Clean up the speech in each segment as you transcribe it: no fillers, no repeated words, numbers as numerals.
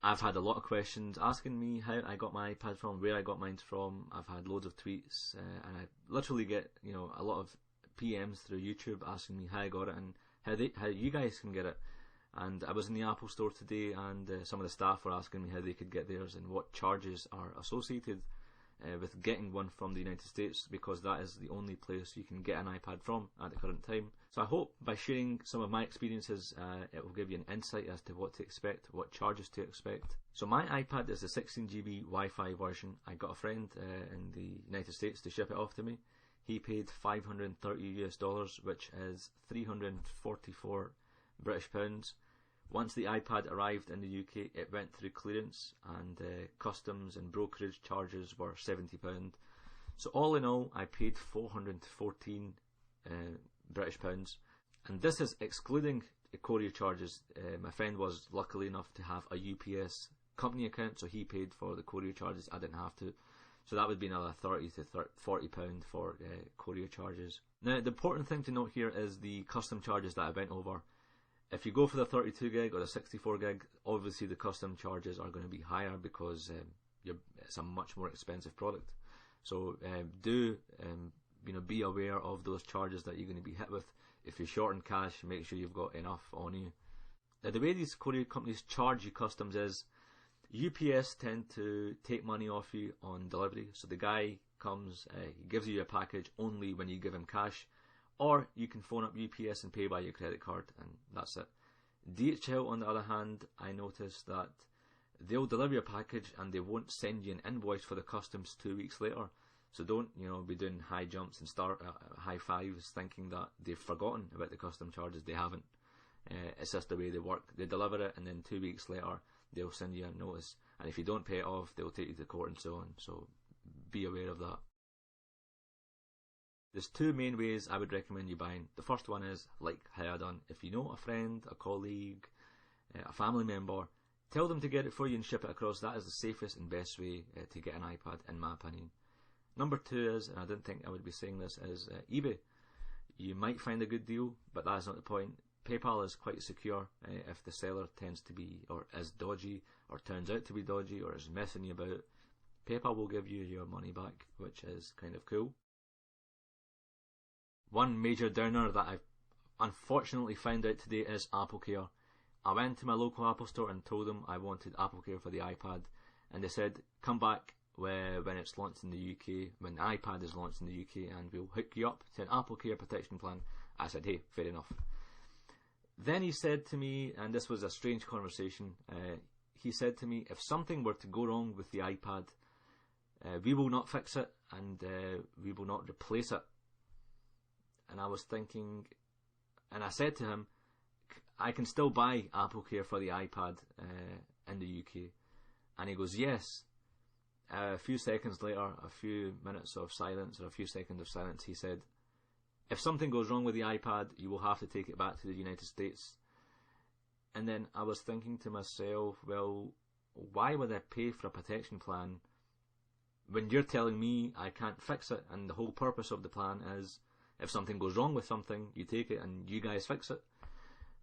I've had a lot of questions asking me how I got my iPad from, where I got mine from. I've had loads of tweets, and I literally get a lot of PMs through YouTube asking me how I got it and how you guys can get it. And I was in the Apple store today, and some of the staff were asking me how they could get theirs and what charges are associated with getting one from the United States, because that is the only place you can get an iPad from at the current time. So I hope by sharing some of my experiences it will give you an insight as to what to expect, what charges to expect. So my iPad is the 16GB Wi-Fi version. I got a friend in the United States to ship it off to me. He paid $530 US, which is 344 British pounds. Once the iPad arrived in the UK, it went through clearance, and customs and brokerage charges were £70. So all in all, I paid 414 British pounds, and this is excluding courier charges. My friend was lucky enough to have a UPS company account, so he paid for the courier charges. I didn't have to, so that would be another £30 to £40 for courier charges. Now, the important thing to note here is the custom charges that I went over. If you go for the 32 gig or the 64 gig, obviously the custom charges are going to be higher because it's a much more expensive product. So do be aware of those charges that you're going to be hit with. If you're short on cash, make sure you've got enough on you. Now, the way these courier companies charge you customs is UPS tend to take money off you on delivery. So the guy comes, he gives you a package only when you give him cash. Or you can phone up UPS and pay by your credit card, and that's it. DHL, on the other hand, I noticed that they'll deliver your package and they won't send you an invoice for the customs 2 weeks later. So don't be doing high jumps and start high fives thinking that they've forgotten about the custom charges. They haven't. It's just the way they work. They deliver it, and then 2 weeks later they'll send you a notice, and if you don't pay it off, they'll take you to court and so on. So be aware of that. There's two main ways I would recommend you buying. The first one is like how I done. If you know a friend, a colleague, a family member, tell them to get it for you and ship it across. That is the safest and best way to get an iPad, in my opinion. Number two is, and I didn't think I would be saying this, is eBay. You might find a good deal, but that is not the point. PayPal is quite secure if the seller tends to be, or is dodgy, or turns out to be dodgy, or is messing you about. PayPal will give you your money back, which is kind of cool. One major downer that I've unfortunately found out today is Apple Care. I went to my local Apple store and told them I wanted Apple Care for the iPad, and they said come back when it's launched in the UK, when the iPad is launched in the UK, and we'll hook you up to an Apple Care protection plan. I said, hey, fair enough. Then he said to me, and this was a strange conversation, he said to me, if something were to go wrong with the iPad, we will not fix it, and we will not replace it. And I was thinking, and I said to him, I can still buy Apple Care for the iPad in the UK. And he goes, yes. A few seconds later, a few minutes of silence, or a few seconds of silence, he said, if something goes wrong with the iPad, you will have to take it back to the United States. And then I was thinking to myself, well, why would I pay for a protection plan when you're telling me I can't fix it? And the whole purpose of the plan is, if something goes wrong with something, you take it and you guys fix it.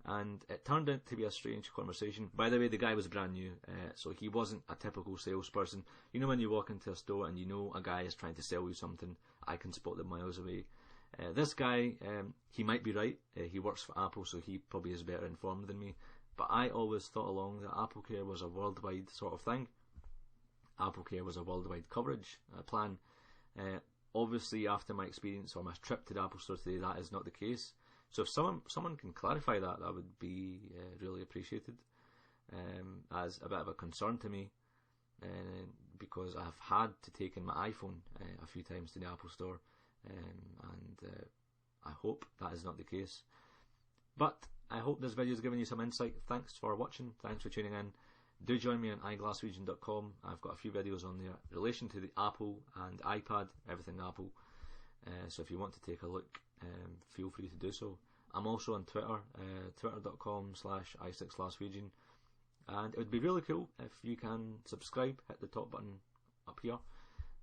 And it turned out to be a strange conversation. By the way, the guy was brand new, so he wasn't a typical salesperson. You know when you walk into a store and you know a guy is trying to sell you something, I can spot them miles away. This guy, he might be right. He works for Apple, so he probably is better informed than me. But I always thought along that Apple Care was a worldwide sort of thing. Apple Care was a worldwide coverage plan. Obviously, after my experience or my trip to the Apple Store today, that is not the case. So if someone can clarify that, that would be really appreciated. As a bit of a concern to me, because I have had to take in my iPhone a few times to the Apple Store, and I hope that is not the case. But I hope this video has given you some insight. Thanks for watching. Thanks for tuning in. Do join me on eyeglassregion.com. I've got a few videos on there in relation to the Apple and iPad, everything Apple. So if you want to take a look, feel free to do so. I'm also on Twitter, twitter.com/i6glassregion. And it would be really cool if you can subscribe, hit the top button up here.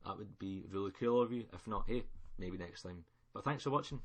That would be really cool of you. If not, hey, maybe next time. But thanks for watching.